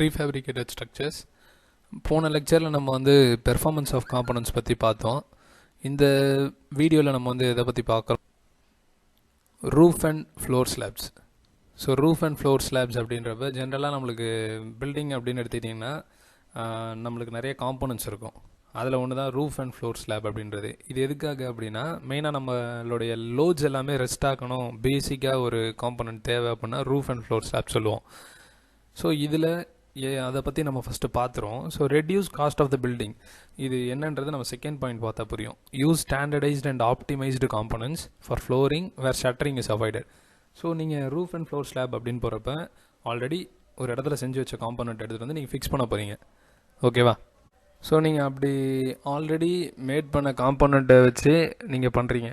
prefabricated structures. போன லெக்சரில் நம்ம வந்து பெர்ஃபார்மன்ஸ் ஆஃப் காம்பனன்ட்ஸ் பற்றி பார்த்தோம். இந்த வீடியோவில் நம்ம வந்து எதை பற்றி பார்க்குறோம், roof and floor slabs. So roof and floor slabs அப்படின்றப்ப ஜென்ரலாக நம்மளுக்கு பில்டிங் அப்படின்னு எடுத்துக்கிட்டிங்கன்னா நம்மளுக்கு நிறைய காம்பனன்ட்ஸ் இருக்கும். அதில் ஒன்று தான் ரூஃப் அண்ட் ஃப்ளோர் ஸ்லாப் அப்படின்றது. இது எதுக்காக அப்படின்னா மெயினாக நம்மளுடைய லோட்ஸ் எல்லாமே ரெஸ்ட் ஆகணும், பேசிக்காக ஒரு காம்பனன்ட் தேவை அப்படின்னா ரூஃப் அண்ட் ஃப்ளோர் ஸ்லாப் சொல்லுவோம். ஸோ இதில் அதை பற்றி நம்ம ஃபஸ்ட்டு பார்த்துருவோம். So reduce cost of the building, இது என்னன்றது நம்ம செகண்ட் பாயிண்ட் பார்த்தா புரியும். Use standardised and optimised components for flooring where shuttering is avoided. So நீங்கள் ரூஃப் அண்ட் ஃப்ளோர் ஸ்லாப் அப்படின்னு போகிறப்ப ஆல்ரெடி ஒரு இடத்துல செஞ்சு வச்ச காம்பனண்ட் எடுத்துகிட்டு வந்து நீங்கள் ஃபிக்ஸ் பண்ண போகிறீங்க, ஓகேவா? ஸோ நீங்கள் அப்படி ஆல்ரெடி மேட் பண்ண காம்பனண்ட்டை வச்சு நீங்கள் பண்ணுறீங்க.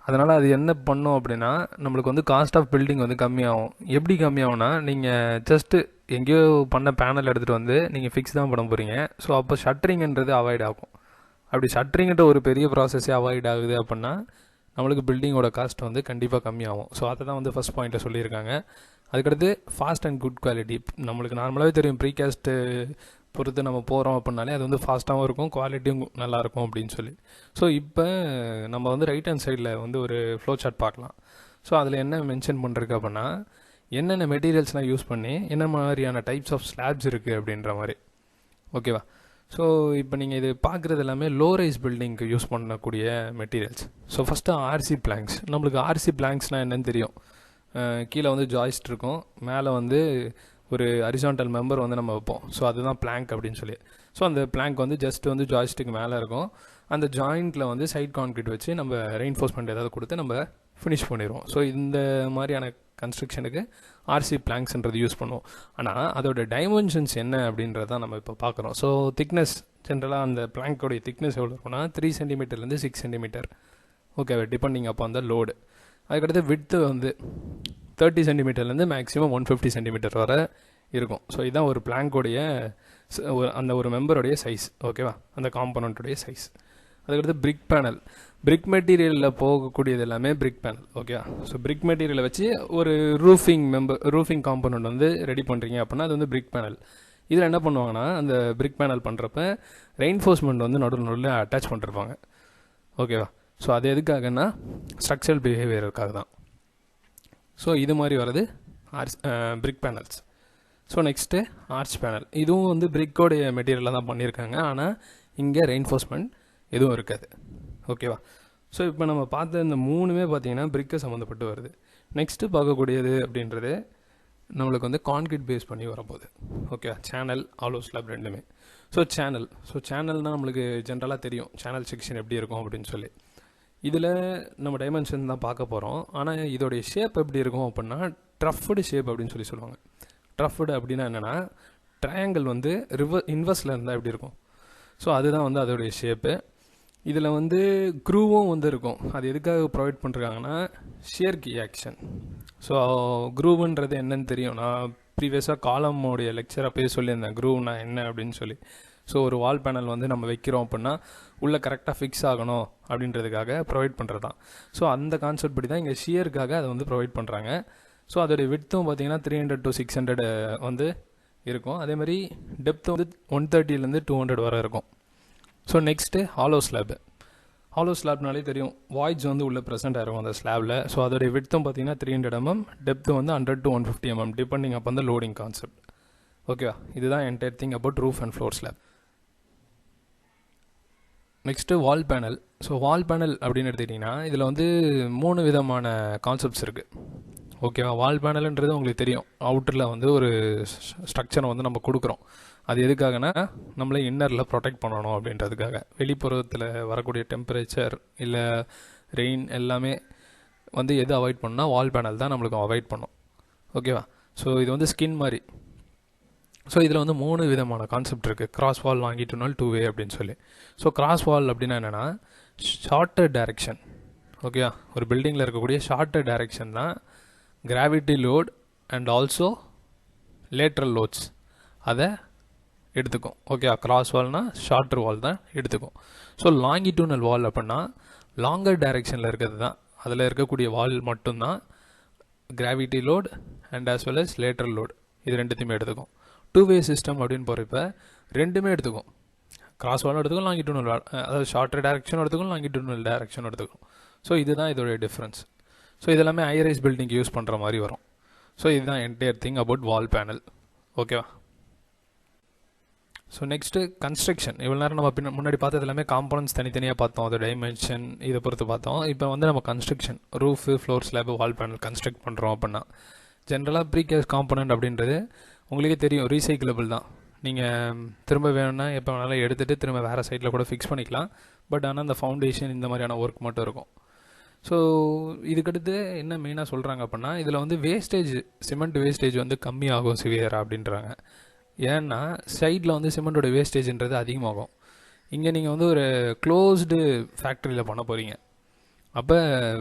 அதனால் அது என்ன பண்ணும் அப்படின்னா நம்மளுக்கு வந்து காஸ்ட் ஆஃப் பில்டிங் வந்து கம்மியாகும். எப்படி கம்மியாகும்னா நீங்கள் ஜஸ்ட்டு எங்கேயோ பண்ண பேனல் எடுத்துகிட்டு வந்து நீங்கள் ஃபிக்ஸ் தான் பண்ண போகிறீங்க. ஸோ அப்போ ஷட்டரிங்கிறது அவாய்ட் ஆகும். அப்படி ஷட்டரிங்கிட்ட ஒரு பெரிய ப்ராசஸே அவாய்ட் ஆகுது அப்படின்னா நம்மளுக்கு பில்டிங்கோட காஸ்ட் வந்து கண்டிப்பாக கம்மியாகும். ஸோ அதை தான் வந்து ஃபஸ்ட் பாயிண்ட்டை சொல்லியிருக்காங்க. அதுக்கடுத்து ஃபாஸ்ட் அண்ட் குட் குவாலிட்டி. நம்மளுக்கு நார்மலாகவே தெரியும் ப்ரீகாஸ்ட்டு பொறுத்து நம்ம போகிறோம் அப்படின்னாலே அது வந்து ஃபாஸ்ட்டாகவும் இருக்கும், குவாலிட்டியும் நல்லாயிருக்கும் அப்படின்னு சொல்லி. ஸோ இப்போ நம்ம வந்து ரைட் ஹேண்ட் சைடில் வந்து ஒரு ஃப்ளோ சார்ட் பார்க்கலாம். ஸோ அதில் என்ன மென்ஷன் பண்ணுறதுக்கு அப்படின்னா என்னென்ன மெட்டீரியல்ஸ்லாம் யூஸ் பண்ணி என்ன மாதிரியான டைப்ஸ் ஆஃப் ஸ்லாப்ஸ் இருக்குது அப்படின்ற மாதிரி, ஓகேவா? ஸோ இப்போ நீங்கள் இது பார்க்குறது எல்லாமே லோ ரைஸ் பில்டிங்க்கு யூஸ் பண்ணக்கூடிய materials. So first RC planks. நம்மளுக்கு ஆர்சி பிளாங்க்ஸ்னால் என்னென்னு தெரியும். கீழே வந்து ஜாய்ஸ்ட் இருக்கும், மேலே வந்து ஒரு ஹரிசான்டல் மெம்பர் வந்து நம்ம வைப்போம். ஸோ அதுதான் பிளாங்க் அப்படின்னு சொல்லி. ஸோ அந்த பிளாங்க் வந்து ஜஸ்ட் வந்து ஜாய்ஸ்ட்டுக்கு மேலே இருக்கும். அந்த ஜாயிண்ட்டில் வந்து சைட் கான்க்ரீட் வச்சு நம்ம ரெயின்ஃபோர்ஸ்மெண்ட் ஏதாவது கொடுத்து நம்ம ஃபினிஷ் பண்ணிடுவோம். ஸோ இந்த மாதிரியான கன்ஸ்ட்ரக்ஷனுக்கு ஆர்சி பிளாங்க்ஸ்ன்றது யூஸ் பண்ணுவோம். ஆனால் அதோட டைமென்ஷன்ஸ் என்ன அப்படின்றத நம்ம இப்போ பார்க்குறோம். ஸோ திக்னஸ், ஜென்ரலாக அந்த பிளாங்கோடைய திக்னஸ் எவ்வளோ இருக்குன்னா 3 சென்டிமீட்டர்லேருந்து 6 சென்டிமீட்டர், ஓகே, டிபெண்டிங் அப்போ அந்த லோடு. அதுக்கடுத்து விட்த்து வந்து 30 சென்டிமீட்டர்லேருந்து மேக்ஸிமம் 150 சென்டிமீட்டர் வரை இருக்கும். ஸோ இதுதான் ஒரு பிளாங்கோடைய அந்த ஒரு மெம்பருடைய சைஸ், ஓகேவா, அந்த காம்பனண்ட்டுடைய சைஸ். அதுக்கடுத்து பிரிக் பேனல். பிரிக் மெட்டீரியலில் போகக்கூடியது எல்லாமே பிரிக் பேனல், ஓகே. ஸோ பிரிக் மெட்டீரியலை வச்சு ஒரு ரூஃபிங் காம்பனண்ட் வந்து ரெடி பண்ணுறீங்க அப்படின்னா அது வந்து பிரிக் பேனல். இதில் என்ன பண்ணுவாங்கன்னா அந்த பிரிக் பேனல் பண்ணுறப்ப ரெயின்ஃபோர்ஸ்மெண்ட் வந்து நடுவில் அட்டாச் பண்ணிருப்பாங்க, ஓகேவா? ஸோ அது எதுக்காகன்னா ஸ்ட்ரக்சரல் பிஹேவியருக்காக தான். ஸோ இது மாதிரி வர்றது brick panels. So next arch panel. இதுவும் வந்து பிரிக்கோடைய மெட்டீரியலில் தான் பண்ணியிருக்காங்க, ஆனால் இங்கே ரெயின்ஃபோர்ஸ்மெண்ட் எதுவும் இருக்காது, ஓகேவா? ஸோ இப்போ நம்ம பார்த்த இந்த மூணுமே பார்த்திங்கன்னா பிரிக்கை சம்மந்தப்பட்டு வருது. நெக்ஸ்ட்டு பார்க்கக்கூடியது அப்படின்றது நம்மளுக்கு வந்து கான்கிரீட் பேஸ் பண்ணி வரப்போகுது, ஓகே. சேனல், ஆலோ ஸ்லாப் ரெண்டுமே. ஸோ சேனல்னால் நம்மளுக்கு ஜென்ரலாக தெரியும் சேனல் செக்ஷன் எப்படி இருக்கும் அப்படின்னு சொல்லி. இதில் நம்ம டைமென்ஷன் தான் பார்க்க போகிறோம். ஆனால் இதோடைய ஷேப் எப்படி இருக்கும் அப்படின்னா ட்ரஃப்டு ஷேப் அப்படின்னு சொல்லுவாங்க. ட்ரஃப்டு அப்படின்னா என்னென்னா ட்ரையாங்கிள் வந்து இன்வெர்ஸில் இருந்தால் எப்படி இருக்கும், ஸோ அதுதான் வந்து அதோடைய ஷேப்பு. இதில் வந்து க்ரூவும் வந்து இருக்கும். அது எதுக்காக ப்ரொவைட் பண்ணுறாங்கன்னா ஷியர் கீ ஆக்ஷன். ஸோ க்ரூவுன்றது என்னன்னு தெரியும், நான் ப்ரீவியஸாக காலமோடைய லெக்சர் அப்போயே சொல்லியிருந்தேன் க்ரூவ்னா என்ன அப்படின்னு சொல்லி. ஸோ ஒரு வால் பேனல் வந்து நம்ம வைக்கிறோம் அப்படின்னா உள்ளே கரெக்டாக ஃபிக்ஸ் ஆகணும் அப்படின்றதுக்காக ப்ரொவைட் பண்ணுறது தான். ஸோ அந்த கான்செப்ட் படி தான் இங்கே ஷியருக்காக அதை வந்து ப்ரொவைட் பண்ணுறாங்க. ஸோ அதோடைய விட்த்தும் பார்த்திங்கன்னா 300 to 600 வந்து இருக்கும். அதே மாதிரி டெப்த் வந்து 130 to 200 வரை இருக்கும். So next hollow slab. Hollow ஸ்லாப்னாலே தெரியும் வாய்ட்ஸ் வந்து உள்ளே ப்ரெசென்ட் ஆகிருக்கும் அந்த ஸ்லாபில். ஸோ அதோடைய விட்த்தும் பார்த்திங்கன்னா 300 mm, டெப்த்து வந்து 100 to 150 mm டிபெண்டிங் அப்போ அந்த லோடிங் கான்செப்ட், ஓகேவா? இதுதான் entire thing about roof and floor slab. Next wall panel. So wall panel அப்படின்னு எடுத்துக்கிட்டிங்கன்னா இதில் வந்து 3 விதமான கான்செப்ட்ஸ் இருக்குது, ஓகேவா? வால் பேனல்ன்றது உங்களுக்கு தெரியும், அவுட்டரில் வந்து ஒரு ஸ்ட்ரக்சரை வந்து நம்ம கொடுக்குறோம். அது எதுக்காகனா நம்மளை இன்னரில் ப்ரொடெக்ட் பண்ணணும் அப்படின்றதுக்காக. வெளிப்புறத்தில் வரக்கூடிய டெம்பரேச்சர் இல்லை ரெயின் எல்லாமே வந்து எது அவாய்ட் பண்ணால் வால் பேனல் தான் நம்மளுக்கு அவாய்ட் பண்ணும், ஓகேவா? ஸோ இது வந்து ஸ்கின் மாதிரி. ஸோ இதில் வந்து 3 விதமான கான்செப்ட் இருக்குது. கிராஸ் வால், லாங்கிடியூனல், 2 வே அப்படின்னு சொல்லி. ஸோ கிராஸ் வால் அப்படின்னா என்னென்னா ஷார்ட்டர் டைரெக்ஷன், ஓகேவா? ஒரு பில்டிங்கில் இருக்கக்கூடிய ஷார்ட்டர் டைரெக்ஷன் தான் gravity load and also lateral loads அதை எடுத்துக்கும், ஓகே. கிராஸ் வால்னா ஷார்ட்டர் வால் தான் எடுத்துக்கும். ஸோ லாங்கிடியூனல் வால் அப்படின்னா லாங்கர் டைரெக்ஷனில் இருக்கிறது தான், அதில் இருக்கக்கூடிய வால் மட்டும்தான் gravity load and as well as lateral load இது ரெண்டுத்தையுமே எடுத்துக்கும். 2-வே சிஸ்டம் அப்படின்னு போகிறப்ப ரெண்டுமே எடுத்துக்கும். கிராஸ் வாலும் எடுத்துக்கும், லாங்கிடியூனல் அதாவது ஷார்ட்டர் டேரக்ஷன் எடுத்துக்கும், லாங்கிடியூனல் டேரக்ஷன் எடுத்துக்கும். ஸோ இதுதான் இதோடைய டிஃப்ரென்ஸ். ஸோ இதெல்லாமே ஹை-ரைஸ் பில்டிங் யூஸ் பண்ணுற மாதிரி வரும். ஸோ இதுதான் entire thing about wall panel. ஓகேவா? So next construction. இவ்வளோ நேரம் நம்ம முன்னாடி பார்த்தது எல்லாமே காம்பனன்ட்ஸ் தனித்தனியாக பார்த்தோம், அது டைமென்ஷன் இதை பொறுத்து பார்த்தோம். இப்போ வந்து நம்ம கன்ஸ்ட்ரக்ஷன், ரூஃபு, ஃப்ளோர் ஸ்லாப், வால் பேனல் கன்ஸ்ட்ரக்ட் பண்ணுறோம் அப்படின்னா ஜென்ரலாக ப்ரீகேஸ் காம்பனன்ட் அப்படின்றது உங்களுக்கே தெரியும், ரீசைக்கிளபிள் தான். நீங்கள் திரும்ப வேணும்னா எப்போ வேணாலும் எடுத்துகிட்டு திரும்ப வேறு சைட்டில் கூட ஃபிக்ஸ் பண்ணிக்கலாம். பட் ஆனால் அந்த ஃபவுண்டேஷன் இந்த மாதிரியான ஒர்க் மட்டும் இருக்கும். ஸோ இதுக்கடுத்து என்ன மெயினாக சொல்கிறாங்க அப்படின்னா, இதில் வந்து வேஸ்டேஜ், சிமெண்ட் வேஸ்டேஜ் வந்து கம்மியாகும் சிவியராக அப்படின்றாங்க. ஏன்னா சைடில் வந்து சிமெண்ட்டோட வேஸ்டேஜ்ன்றது அதிகமாகும். இங்கே நீங்கள் வந்து ஒரு க்ளோஸ்டு ஃபேக்ட்ரியில் பண்ண போகிறீங்க. அப்போ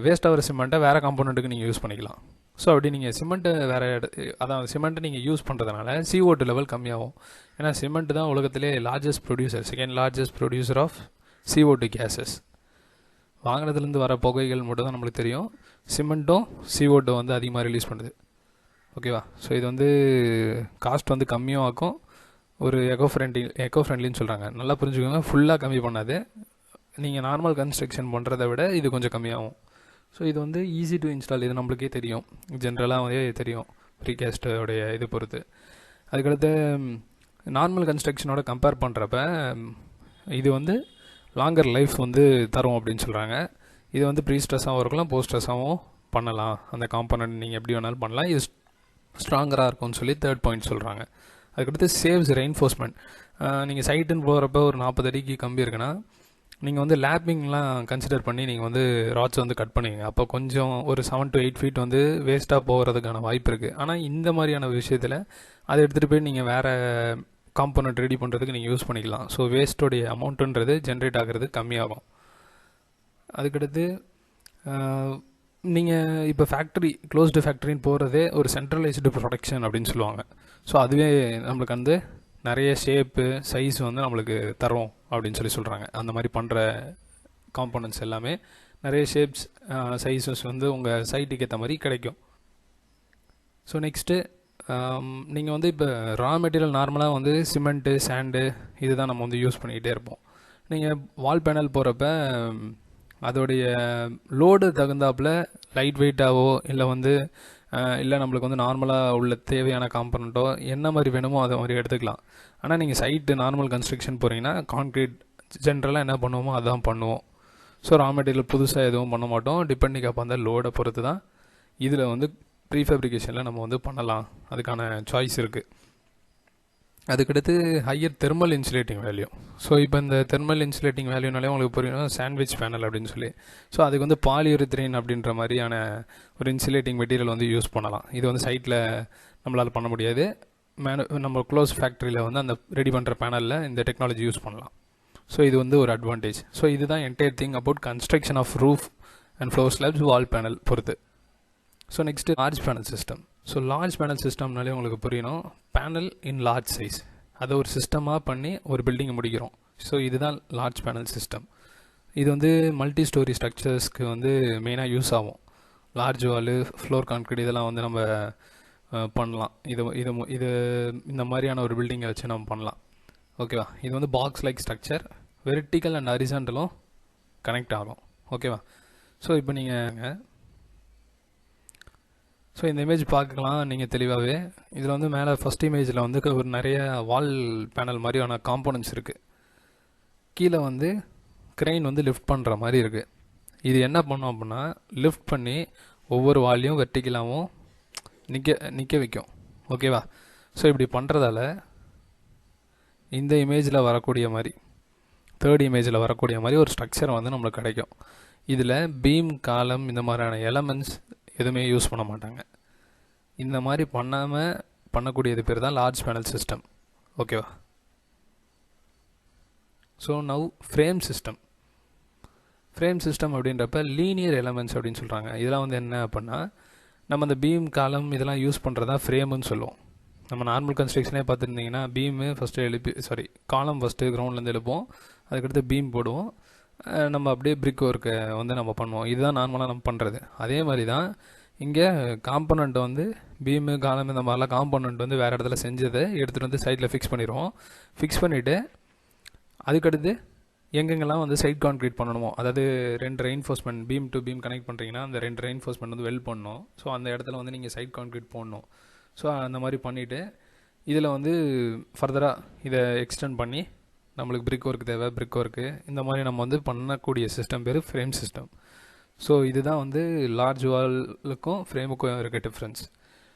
வேஸ்ட் ஆகிற சிமெண்ட்டை வேறு காம்பனண்ட்டுக்கு நீங்கள் யூஸ் பண்ணிக்கலாம். ஸோ அப்படி நீங்கள் சிமெண்ட்டை வேறு அதாவது சிமெண்ட்டை நீங்கள் யூஸ் பண்ணுறதுனால CO2 லெவல் கம்மியாகும். ஏன்னா சிமெண்ட் தான் உலகத்திலே largest producer, second largest producer of CO2 gases. வாங்கினதுலேருந்து வர புகைகள் மட்டும் தான் நம்மளுக்கு தெரியும். சிமெண்ட்டும் CO2 வந்து அதிகமாக ரிலீஸ் பண்ணுது. ஓகேவா? ஸோ இது வந்து காஸ்ட் வந்து கம்மியும் ஆக்கும், ஒரு எக்கோ ஃப்ரெண்ட்லின்னு சொல்கிறாங்க. நல்லா புரிஞ்சுக்கோங்க, ஃபுல்லாக கம்மி பண்ணாது. நீங்கள் நார்மல் கன்ஸ்ட்ரக்ஷன் பண்ணுறதை விட இது கொஞ்சம் கம்மியாகும். ஸோ இது வந்து ஈஸி டு இன்ஸ்டால், இது நம்மளுக்கே தெரியும், ஜென்ரலாக வந்து தெரியும் ப்ரீகாஸ்டோடைய இது பொறுத்து. அதுக்கடுத்து நார்மல் கன்ஸ்ட்ரக்ஷனோட கம்பேர் பண்ணுறப்ப இது வந்து லாங்கர் லைஃப் வந்து தரும் அப்படின்னு சொல்கிறாங்க. இது வந்து ப்ரீ ஸ்ட்ரெஸ்ஸாகவும் இருக்கலாம், போஸ்ட் ஸ்ட்ரெஸ்ஸாகவும் பண்ணலாம். அந்த காம்பனண்ட் நீங்கள் எப்படி வேணாலும் பண்ணலாம். இது ஸ்ட்ராங்கராக இருக்கும்னு சொல்லி தேர்ட் பாயிண்ட் சொல்கிறாங்க. அதுக்கடுத்து சேவ்ஸ் ரெயின்ஃபோர்ஸ்மெண்ட். நீங்கள் சைட்டுன்னு போகிறப்ப ஒரு 40 அடிக்கு கம்பி இருக்குன்னா நீங்கள் வந்து லேப்பிங்லாம் கன்சிடர் பண்ணி நீங்கள் வந்து ராட்ஸ் வந்து கட் பண்ணுவீங்க. அப்போ கொஞ்சம் ஒரு 7 to 8 ஃபீட் வந்து வேஸ்ட்டாக போகிறதுக்கான வாய்ப்பு இருக்குது. ஆனால் இந்த மாதிரியான விஷயத்தில் அதை எடுத்துகிட்டு போய் நீங்கள் வேறு காம்பனண்ட் ரெடி பண்ணுறதுக்கு நீங்கள் யூஸ் பண்ணிக்கலாம். ஸோ வேஸ்ட்டோடைய அமௌண்ட்டுன்றது ஜென்ரேட் ஆகிறது கம்மியாகும். அதுக்கடுத்து நீங்கள் இப்போ ஃபேக்ட்ரி, க்ளோஸ்டு ஃபேக்ட்ரின்னு போகிறதே ஒரு சென்ட்ரலைஸ்டு ப்ரொடக்ஷன் அப்படின்னு சொல்லுவாங்க. ஸோ அதுவே நம்மளுக்கு வந்து நிறைய ஷேப்பு, சைஸ் வந்து நம்மளுக்கு தரும் அப்படின்னு சொல்கிறாங்க. அந்த மாதிரி பண்ணுற காம்பனன்ட்ஸ் எல்லாமே நிறைய ஷேப்ஸ், சைஸஸ் வந்து உங்கள் சைட்டுக்கு ஏற்ற மாதிரி கிடைக்கும். ஸோ நெக்ஸ்ட்டு நீங்கள் வந்து இப்போ ரா மெட்டீரியல் நார்மலாக வந்து சிமெண்ட்டு, சாண்டு இதுதான் நம்ம வந்து யூஸ் பண்ணிக்கிட்டே இருப்போம். நீங்கள் வால் பேனல் போகிறப்ப அதோடைய லோடு தகுந்தாப்பில் லைட் வெயிட்டாகவோ இல்லை நம்மளுக்கு வந்து நார்மலாக உள்ள தேவையான காம்பனண்ட்டோ என்ன மாதிரி வேணுமோ அதை மாதிரி எடுத்துக்கலாம். ஆனால் நீங்கள் சைட்டு நார்மல் கன்ஸ்ட்ரக்ஷன் போகிறீங்கன்னா கான்க்ரீட் ஜென்ரலாக என்ன பண்ணுவோமோ அதான் பண்ணுவோம். ஸோ ரா மெட்டீரியல் புதுசாக எதுவும் பண்ண மாட்டோம். டிபெண்டிங் அப்போ அந்த லோடை பொறுத்து தான் இதில் வந்து ப்ரீஃபேப்ரிகேஷனில் நம்ம வந்து பண்ணலாம். அதுக்கான சாய்ஸ் இருக்குது. அதுக்கடுத்து higher thermal insulating value. So இப்போ இந்த தெர்மல் இன்சுலேட்டிங் வேல்யூனாலே உங்களுக்கு புரியும், சாண்ட்விச் பேனல் அப்படின்னு சொல்லி. ஸோ அதுக்கு வந்து பாலியுரித்ரேன் அப்படின்ற மாதிரியான ஒரு இன்சுலேட்டிங் மெட்டீரியல் வந்து யூஸ் பண்ணலாம். இது வந்து சைட்டில் நம்மளால் பண்ண முடியாது. நம்ம க்ளோஸ் ஃபேக்ட்ரியில் வந்து அந்த ரெடி பண்ணுற பேனலில் இந்த டெக்னாலஜி யூஸ் பண்ணலாம். ஸோ இது வந்து ஒரு அட்வான்டேஜ். ஸோ இதுதான் entire thing about construction of roof and floor slabs, wall panel பொறுத்து. So next large panel system. So large panel சிஸ்டம்னாலே உங்களுக்கு புரியணும், பேனல் இன் லார்ஜ் சைஸ். அதை ஒரு சிஸ்டமாக பண்ணி ஒரு பில்டிங்கை முடிக்கிறோம். ஸோ இதுதான் லார்ஜ் பேனல் சிஸ்டம். இது வந்து மல்டி ஸ்டோரி ஸ்ட்ரக்சர்ஸ்க்கு வந்து மெயினாக யூஸ் ஆகும். லார்ஜ் வாலு, ஃப்ளோர் கான்க்ரீட் இதெல்லாம் வந்து நம்ம பண்ணலாம். இது இந்த மாதிரியான ஒரு பில்டிங்கை வச்சு நம்ம பண்ணலாம். ஓகேவா? இது வந்து box like structure, vertical and ஹரிசாண்டலும் கனெக்ட் ஆகும். ஓகேவா? ஸோ இப்போ நீங்கள் இந்த இமேஜ் பார்க்கலாம் நீங்கள் தெளிவாகவே. இதில் வந்து மேலே ஃபஸ்ட் இமேஜில் வந்து ஒரு நிறைய வால் பேனல் மாதிரியான காம்போனன்ட்ஸ் இருக்குது. கீழே வந்து க்ரெயின் வந்து லிஃப்ட் பண்ணுற மாதிரி இருக்குது. இது என்ன பண்ணோம் அப்படின்னா, லிஃப்ட் பண்ணி ஒவ்வொரு வால்லையும் வெர்டிக்கலாகவும் நிற்க வைக்கும். ஓகேவா? ஸோ இப்படி பண்ணுறதால இந்த இமேஜில் வரக்கூடிய மாதிரி, தேர்ட் இமேஜில் வரக்கூடிய மாதிரி ஒரு ஸ்ட்ரக்சர் வந்து நம்மளுக்கு கிடைக்கும். இதில் பீம், காலம் இந்த மாதிரியான எலமெண்ட்ஸ் எதுவுமே யூஸ் பண்ண மாட்டாங்க. இந்த மாதிரி பண்ணக்கூடியது பேர் தான் லார்ஜ் பேனல் சிஸ்டம். ஓகேவா? So now frame system. Frame system அப்படின்றப்ப லீனியர் எலமெண்ட்ஸ் அப்படின்னு சொல்கிறாங்க. இதெல்லாம் வந்து என்ன அப்படின்னா, நம்ம அந்த பீம், காலம் இதெல்லாம் யூஸ் பண்ணுறதா ஃப்ரேமுன்னு சொல்லுவோம். நம்ம நார்மல் கன்ஸ்ட்ரக்ஷனே பார்த்துருந்தீங்கன்னா பீமு ஃபஸ்ட்டு காலம் ஃபஸ்ட்டு கிரவுண்ட்லேருந்து எழுப்போம், அதுக்கடுத்து பீம் போடுவோம், நம்ம அப்படியே பிரிக் ஒர்க்கை வந்து நம்ம பண்ணுவோம். இதுதான் நார்மலாக நம்ம பண்ணுறது. அதே மாதிரி தான் இங்கே காம்பனண்ட் வந்து பீமு காலம் இந்த மாதிரிலாம் காம்பனண்ட் வந்து வேறு இடத்துல செஞ்சதை எடுத்துகிட்டு வந்து சைடில் ஃபிக்ஸ் பண்ணிடுவோம். ஃபிக்ஸ் பண்ணிவிட்டு அதுக்கடுத்து எங்கெங்கெல்லாம் வந்து சைட் கான்க்ரீட் பண்ணணுமோ, அதாவது 2 reinforcement beam to beam connect பண்ணுறீங்கன்னா அந்த 2 ரெயின்ஃபோர்ஸ்மெண்ட் வந்து வெல்ட் பண்ணணும். ஸோ அந்த இடத்துல வந்து நீங்கள் சைட் கான்க்ரீட் போடணும். ஸோ அந்த மாதிரி பண்ணிவிட்டு இதில் வந்து ஃபர்தராக இதை எக்ஸ்டெண்ட் பண்ணி நம்மளுக்கு பிரிக் ஒர்க் தேவை, பிரிக் ஒர்க்கு இந்த மாதிரி நம்ம வந்து பண்ணக்கூடிய சிஸ்டம் பேர் ஃப்ரேம் சிஸ்டம். ஸோ இதுதான் வந்து லார்ஜ் வாலுக்கும் ஃப்ரேமுக்கும் இருக்க டிஃப்ரென்ஸ்.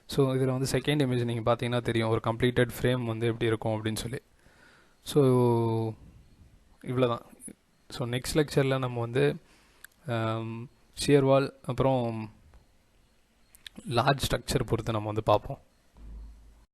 ஸோ இதில் வந்து செகண்ட் இமேஜ் நீங்கள் பார்த்தீங்கன்னா தெரியும் ஒரு கம்ப்ளீட்டட் ஃப்ரேம் வந்து எப்படி இருக்கும் அப்படின்னு சொல்லி. ஸோ இவ்வளோ தான். ஸோ நெக்ஸ்ட் லெக்சரில் நம்ம வந்து ஷியர் வால் அப்புறம் லார்ஜ் ஸ்ட்ரக்சர் பொறுத்து நம்ம வந்து பார்ப்போம்.